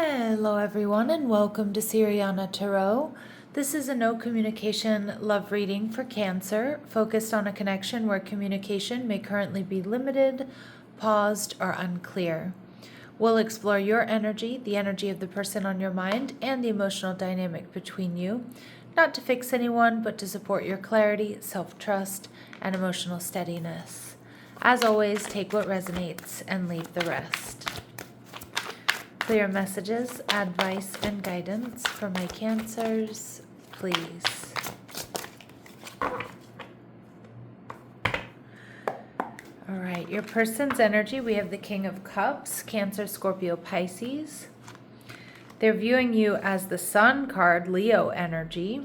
Hello everyone and welcome to Siriana Tarot. This is a no communication love reading for Cancer, focused on a connection where communication may currently be limited, paused, or unclear. We'll explore your energy, the energy of the person on your mind, and the emotional dynamic between you, not to fix anyone, but to support your clarity, self-trust, and emotional steadiness. As always, take what resonates and leave the rest. Clear messages, advice, and guidance for my Cancers, please. All right, your person's energy, we have the King of Cups, Cancer, Scorpio, Pisces. They're viewing you as the Sun card, Leo energy.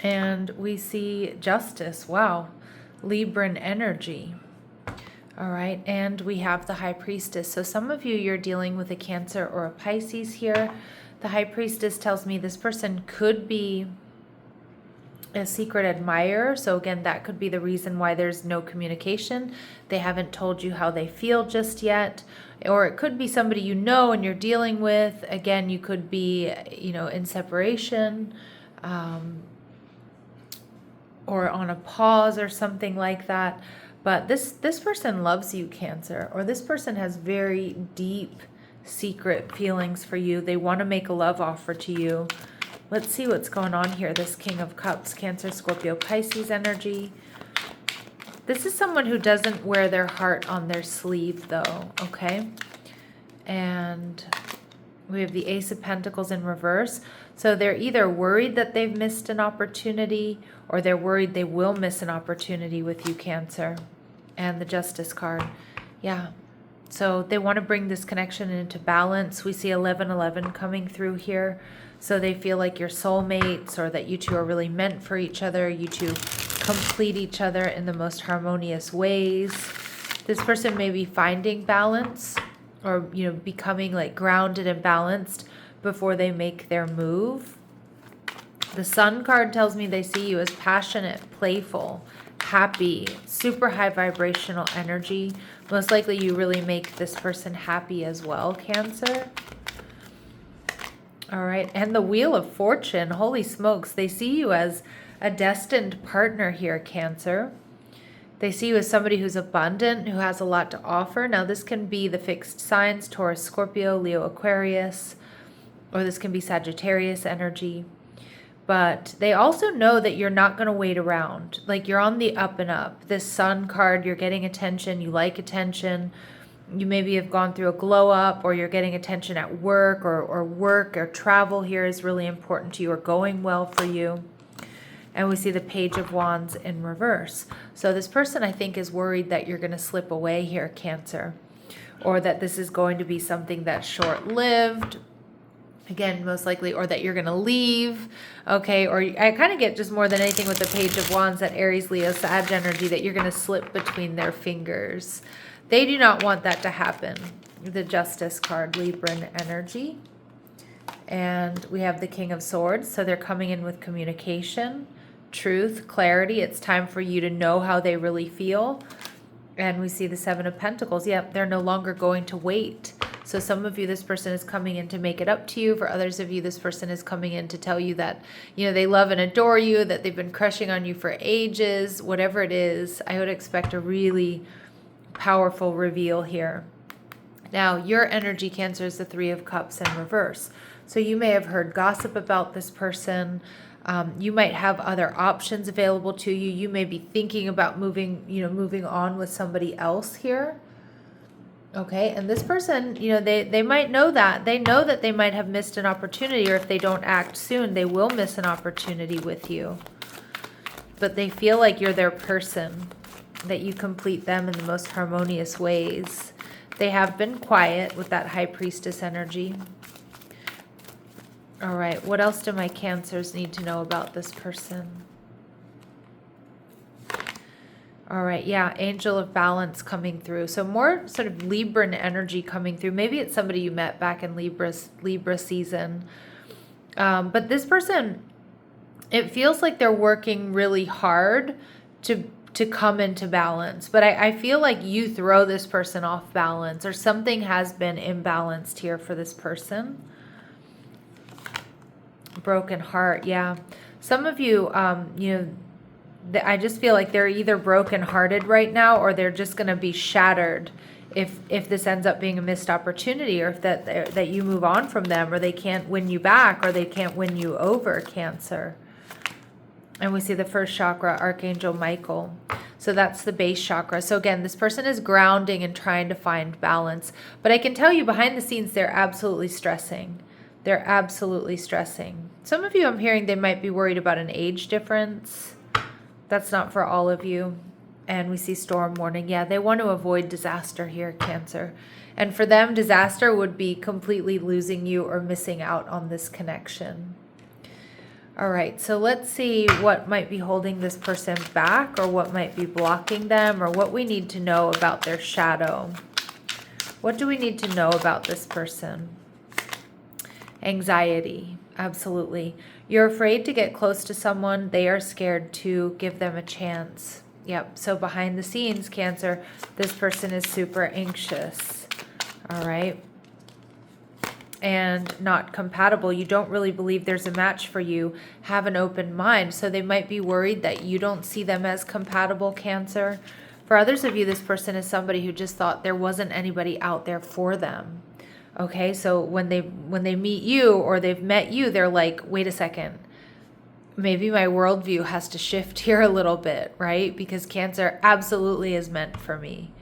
And we see Justice, wow, Libran energy. All right, and we have the High Priestess. So some of you, you're dealing with a Cancer or a Pisces here. The High Priestess tells me this person could be a secret admirer. So again, that could be the reason why there's no communication. They haven't told you how they feel just yet. Or it could be somebody you know and you're dealing with. Again, you could be, in separation, or on a pause or something like that. But this person loves you, Cancer, or this person has very deep, secret feelings for you. They want to make a love offer to you. Let's see what's going on here. This King of Cups, Cancer, Scorpio, Pisces energy. This is someone who doesn't wear their heart on their sleeve, though, okay? And we have the Ace of Pentacles in reverse. So they're either worried that they've missed an opportunity, or they're worried they will miss an opportunity with you, Cancer. And the Justice card. Yeah. So they want to bring this connection into balance. We see 1111 coming through here. So they feel like you're soulmates, or that you two are really meant for each other. You two complete each other in the most harmonious ways. This person may be finding balance, or, becoming like grounded and balanced before they make their move. The Sun card tells me they see you as passionate, playful, happy, super high vibrational energy. Most likely you really make this person happy as well, Cancer. All right, and the Wheel of Fortune, holy smokes, they see you as a destined partner here, Cancer. They see you as somebody who's abundant, who has a lot to offer. Now, this can be the fixed signs, Taurus, Scorpio, Leo, Aquarius, or this can be Sagittarius energy. But they also know that you're not going to wait around. Like, you're on the up and up. This Sun card, you're getting attention. You like attention. You maybe have gone through a glow up, or you're getting attention at work, or work or travel here is really important to you, or going well for you. And we see the Page of Wands in reverse. So this person, I think, is worried that you're going to slip away here, Cancer, or that this is going to be something that's short-lived. Again, most likely, or that you're going to leave, okay? Or I kind of get, just more than anything with the Page of Wands, that Aries, Leo, Sag energy, that you're going to slip between their fingers. They do not want that to happen. The Justice card, Libran energy. And we have the King of Swords, so they're coming in with communication, truth, clarity. It's time for you to know how they really feel. And we see the Seven of Pentacles. Yep, they're no longer going to wait. So some of you, this person is coming in to make it up to you. For others of you, this person is coming in to tell you that, they love and adore you, that they've been crushing on you for ages. Whatever it is, I would expect a really powerful reveal here. Now, your energy, Cancer, is the Three of Cups in reverse. So you may have heard gossip about this person. You might have other options available to you. You may be thinking about moving on with somebody else here. Okay, and this person, they might know that. They know that they might have missed an opportunity, or if they don't act soon, they will miss an opportunity with you. But they feel like you're their person, that you complete them in the most harmonious ways. They have been quiet with that High Priestess energy. All right, what else do my Cancers need to know about this person? All right, yeah, Angel of Balance coming through. So more sort of Libran energy coming through. Maybe it's somebody you met back in Libra season. But this person, it feels like they're working really hard to to come into balance. But I feel like you throw this person off balance, or something has been imbalanced here for this person. Broken heart, yeah. Some of you, I just feel like they're either brokenhearted right now, or they're just going to be shattered if this ends up being a missed opportunity, or if that you move on from them, or they can't win you back, or they can't win you over, Cancer. And we see the first chakra, Archangel Michael. So that's the base chakra. So again, this person is grounding and trying to find balance. But I can tell you behind the scenes, they're absolutely stressing. They're absolutely stressing. Some of you, I'm hearing they might be worried about an age difference. That's not for all of you. And we see storm warning. Yeah, they want to avoid disaster here, Cancer. And for them, disaster would be completely losing you or missing out on this connection. All right, so let's see what might be holding this person back, or what might be blocking them, or what we need to know about their shadow. What do we need to know about this person? Anxiety, absolutely. You're afraid to get close to someone. They are scared to give them a chance. Yep, so behind the scenes, Cancer, this person is super anxious. All right. And not compatible. You don't really believe there's a match for you. Have an open mind. So they might be worried that you don't see them as compatible, Cancer. For others of you, this person is somebody who just thought there wasn't anybody out there for them. Okay, so when they meet you, or they've met you, they're like, wait a second, maybe my worldview has to shift here a little bit, right? Because Cancer absolutely is meant for me.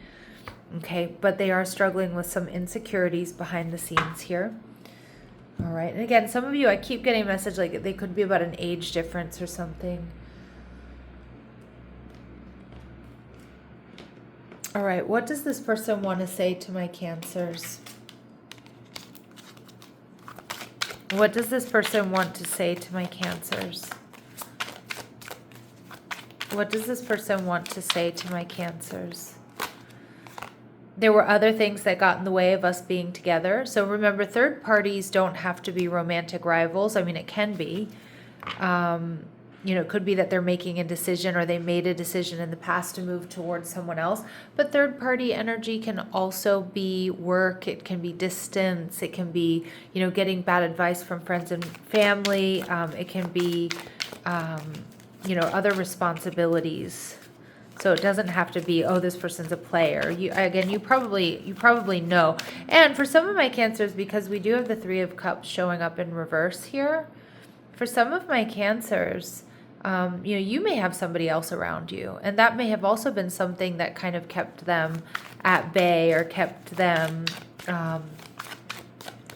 Okay, but they are struggling with some insecurities behind the scenes here. All right, and again, some of you, I keep getting a message like they could be about an age difference or something. All right, what does this person want to say to my Cancers? What does this person want to say to my Cancers? What does this person want to say to my Cancers? There were other things that got in the way of us being together. So remember, third parties don't have to be romantic rivals. I mean, it can be. It could be that they're making a decision, or they made a decision in the past to move towards someone else. But third party energy can also be work. It can be distance. It can be, getting bad advice from friends and family. It can be, other responsibilities. So it doesn't have to be, oh, this person's a player. You probably know. And for some of my Cancers, because we do have the Three of Cups showing up in reverse here, for some of my Cancers, you may have somebody else around you, and that may have also been something that kind of kept them at bay, or kept them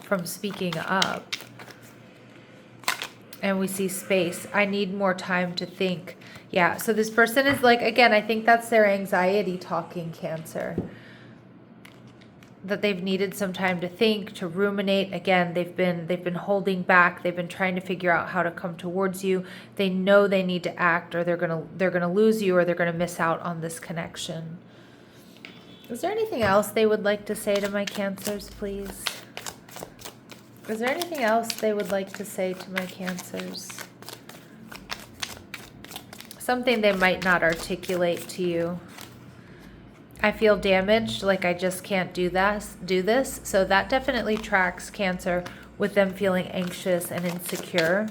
from speaking up. And we see space. I need more time to think. Yeah, so this person is like, again, I think that's their anxiety talking, Cancer. That they've needed some time to think, to ruminate. Again, they've been holding back. They've been trying to figure out how to come towards you. They know they need to act, or they're gonna lose you, or they're gonna miss out on this connection. Is there anything else they would like to say to my Cancers, please? Is there anything else they would like to say to my Cancers? Something they might not articulate to you. I feel damaged, like I just can't do this. So that definitely tracks, Cancer, with them feeling anxious and insecure.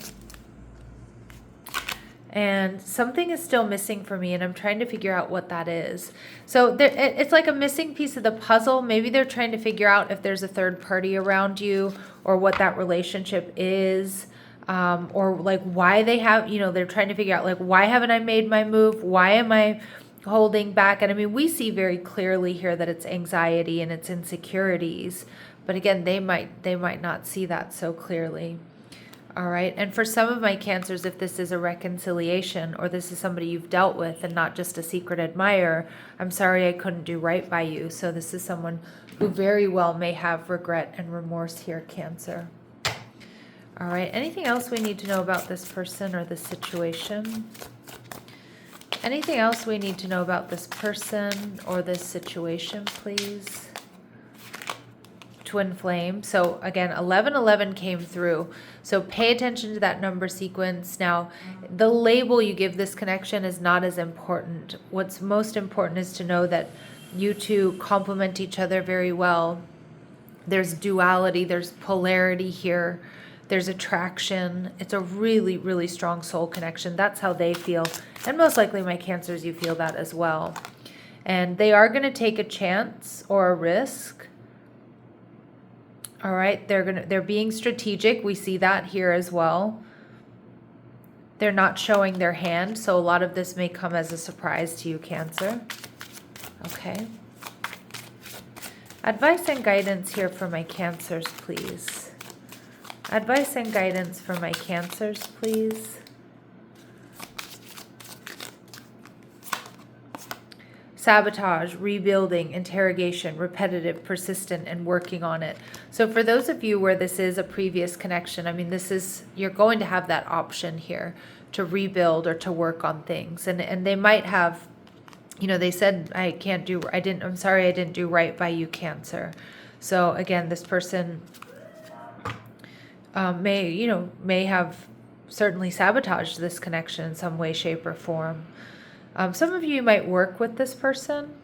And something is still missing for me, and I'm trying to figure out what that is. So it's like a missing piece of the puzzle. Maybe they're trying to figure out if there's a third party around you, or what that relationship is. Or like why they have, they're trying to figure out like, why haven't I made my move? Why am I holding back? And I mean, we see very clearly here that it's anxiety and it's insecurities, but again, they might not see that so clearly. All right. And for some of my Cancers, if this is a reconciliation, or this is somebody you've dealt with and not just a secret admirer, I'm sorry I couldn't do right by you. So this is someone who very well may have regret and remorse here, Cancer. All right, anything else we need to know about this person or this situation? Anything else we need to know about this person or this situation, please? twin flame. So again, 1111 came through. So pay attention to that number sequence. Now, the label you give this connection is not as important. What's most important is to know that you two complement each other very well. There's duality, there's polarity here, there's attraction. It's a really, really strong soul connection. That's how they feel. And most likely, my Cancers, you feel that as well. And they are going to take a chance or a risk. All right, they're being strategic. We see that here as well. They're not showing their hand, so a lot of this may come as a surprise to you, Cancer. Okay. Advice and guidance here for my Cancers, please. Advice and guidance for my Cancers, please. Sabotage, rebuilding, interrogation, repetitive, persistent, and working on it. So for those of you where this is a previous connection, I mean, you're going to have that option here to rebuild or to work on things. And they might have, they said, I'm sorry, I didn't do right by you, Cancer. So again, this person may have certainly sabotaged this connection in some way, shape, or form. Some of you might work with this person,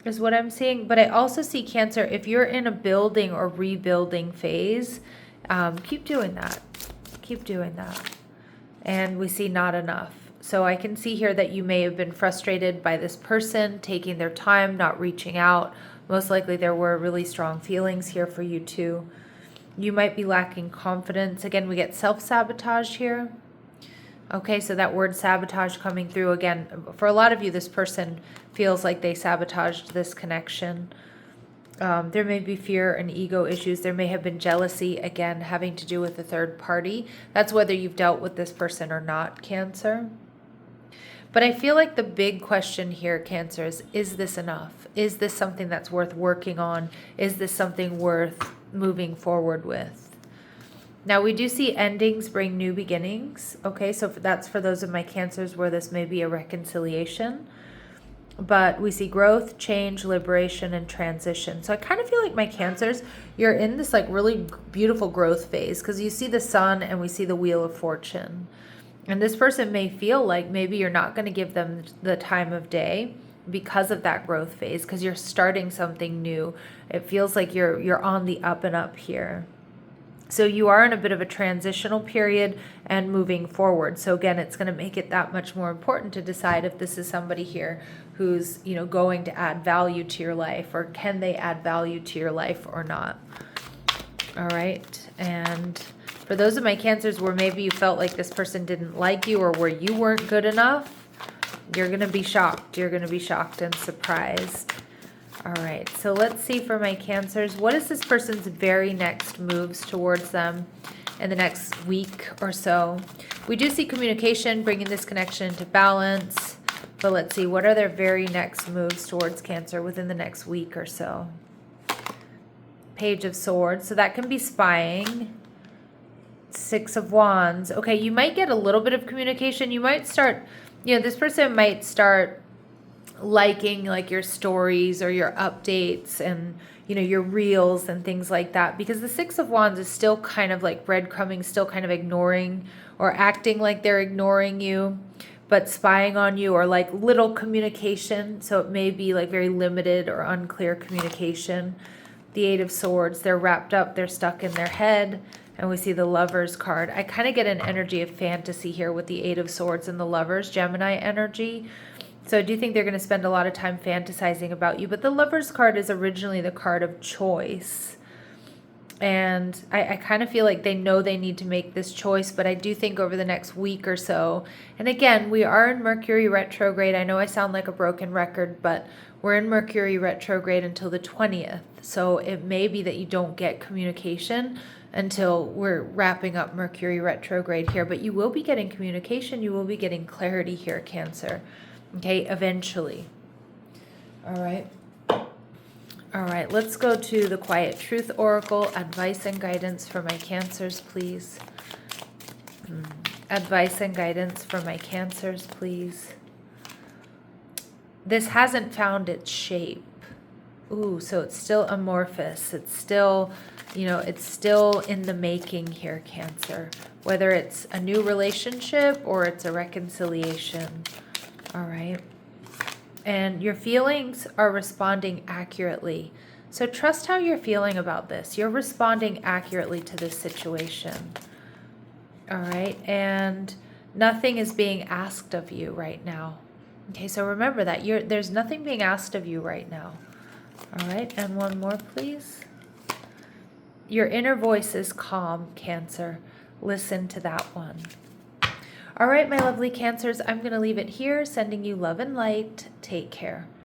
is what I'm seeing. But I also see, Cancer, if you're in a building or rebuilding phase, keep doing that. Keep doing that. And we see not enough. So I can see here that you may have been frustrated by this person taking their time, not reaching out. Most likely there were really strong feelings here for you too. You might be lacking confidence. Again, we get self-sabotage here. Okay, so that word sabotage coming through again. For a lot of you, this person feels like they sabotaged this connection. There may be fear and ego issues. There may have been jealousy, again, having to do with the third party. That's whether you've dealt with this person or not, Cancer. But I feel like the big question here, Cancer, is this enough? Is this something that's worth working on? Is this something worth moving forward with? Now, we do see endings bring new beginnings. Okay, so that's for those of my Cancers where this may be a reconciliation. But we see growth, change, liberation, and transition. So I kind of feel like my Cancers, you're in this like really beautiful growth phase because you see the sun and we see the Wheel of Fortune. And this person may feel like maybe you're not going to give them the time of day because of that growth phase, because you're starting something new. It feels like you're on the up and up here. So you are in a bit of a transitional period and moving forward. So again, it's going to make it that much more important to decide if this is somebody here who's, going to add value to your life, or can they add value to your life or not. All right. And for those of my Cancers where maybe you felt like this person didn't like you or where you weren't good enough, you're going to be shocked. You're going to be shocked and surprised. All right, so let's see for my Cancers. What is this person's very next moves towards them in the next week or so? We do see communication, bringing this connection into balance. But let's see, what are their very next moves towards Cancer within the next week or so? Page of Swords. So that can be spying. Six of Wands. Okay, you might get a little bit of communication. You might start, this person might start liking like your stories or your updates and your reels and things like that, because the Six of Wands is still kind of like breadcrumbing, still kind of ignoring or acting like they're ignoring you, but spying on you, or like little communication. So it may be like very limited or unclear communication. The Eight of Swords, they're wrapped up, they're stuck in their head. And we see the Lovers card. I kind of get an energy of fantasy here with the Eight of Swords and the Lovers, Gemini energy. So I do think they're going to spend a lot of time fantasizing about you. But the Lovers card is originally the card of choice. And I kind of feel like they know they need to make this choice. But I do think over the next week or so. And again, we are in Mercury retrograde. I know I sound like a broken record, but we're in Mercury retrograde until the 20th. So it may be that you don't get communication until we're wrapping up Mercury retrograde here. But you will be getting communication. You will be getting clarity here, Cancer. Okay, eventually. All right. All right, let's go to the Quiet Truth Oracle. Advice and guidance for my Cancers, please. Advice and guidance for my Cancers, please. This hasn't found its shape. Ooh, so it's still amorphous. It's still, it's still in the making here, Cancer. Whether it's a new relationship or it's a reconciliation. All right. And your feelings are responding accurately. So trust how you're feeling about this. You're responding accurately to this situation. All right. And nothing is being asked of you right now. Okay, so remember that there's nothing being asked of you right now. All right, and one more, please. Your inner voice is calm, Cancer. Listen to that one. All right, my lovely Cancers, I'm going to leave it here, sending you love and light. Take care.